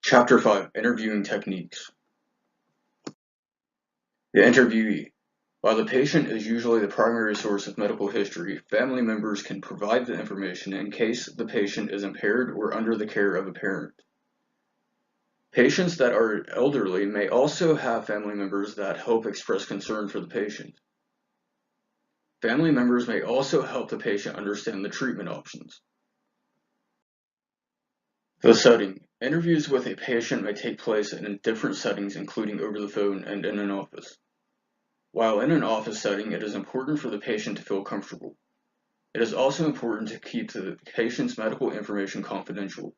Chapter 5 Interviewing Techniques. The interviewee. While the patient is usually the primary source of medical history, family members can provide the information in case the patient is impaired or under the care of a parent. Patients that are elderly may also have family members that help express concern for the patient. Family members may also help the patient understand the treatment options. The setting. Interviews with a patient may take place in different settings, including over the phone and in an office. While in an office setting, it is important for the patient to feel comfortable. It is also important to keep the patient's medical information confidential.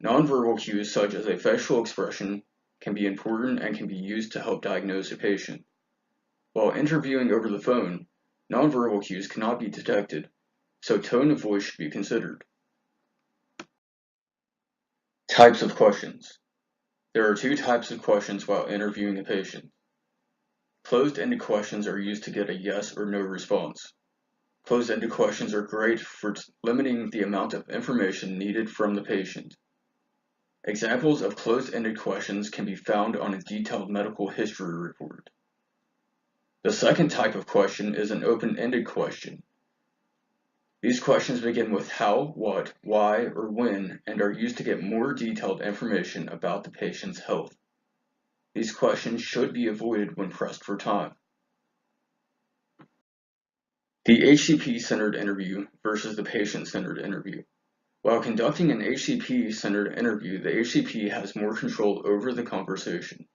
Nonverbal cues such as a facial expression can be important and can be used to help diagnose a patient. While interviewing over the phone, nonverbal cues cannot be detected, so tone of voice should be considered. Types of questions. There are two types of questions while interviewing a patient. Closed-ended questions are used to get a yes or no response. Closed-ended questions are great for limiting the amount of information needed from the patient. Examples of closed-ended questions can be found on a detailed medical history report. The second type of question is an open-ended question. These questions begin with how, what, why, or when, and are used to get more detailed information about the patient's health. These questions should be avoided when pressed for time. The HCP-centered interview versus the patient-centered interview. While conducting an HCP-centered interview, the HCP has more control over the conversation.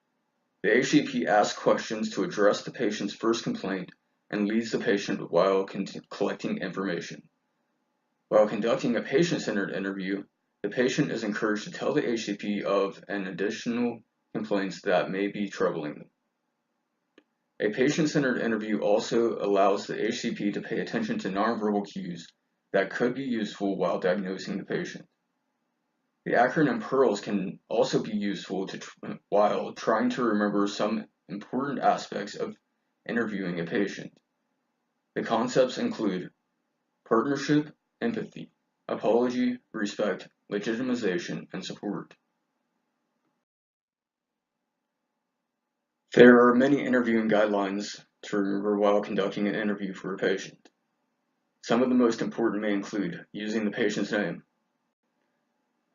The HCP asks questions to address the patient's first complaint and leads the patient while collecting information. While conducting a patient-centered interview, the patient is encouraged to tell the HCP of an additional complaints that may be troubling them. A patient-centered interview also allows the HCP to pay attention to nonverbal cues that could be useful while diagnosing the patient. The acronym PEARLS can also be useful while trying to remember some important aspects of interviewing a patient. The concepts include partnership, empathy, apology, respect, legitimization, and support. There are many interviewing guidelines to remember while conducting an interview for a patient. Some of the most important may include using the patient's name,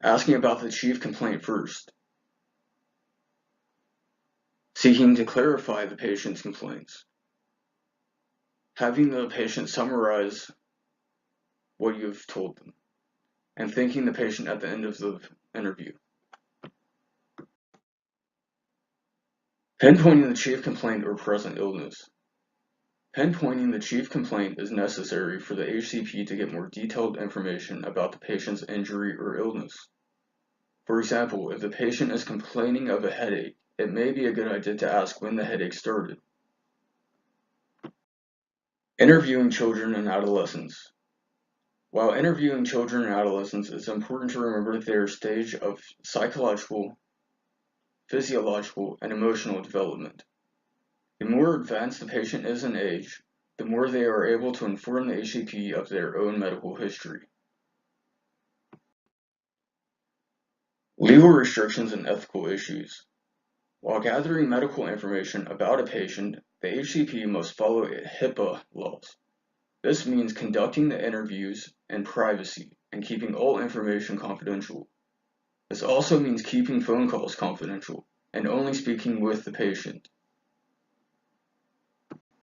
asking about the chief complaint first, seeking to clarify the patient's complaints, having the patient summarize what you've told them, and thanking the patient at the end of the interview. Pinpointing the chief complaint or present illness. Pinpointing the chief complaint is necessary for the HCP to get more detailed information about the patient's injury or illness. For example, if the patient is complaining of a headache, it may be a good idea to ask when the headache started. Interviewing children and adolescents. While interviewing children and adolescents, it's important to remember their stage of psychological, physiological, and emotional development. The more advanced the patient is in age, the more they are able to inform the HCP of their own medical history. Legal restrictions and ethical issues. While gathering medical information about a patient, the HCP must follow HIPAA laws. This means conducting the interviews in privacy and keeping all information confidential. This also means keeping phone calls confidential and only speaking with the patient.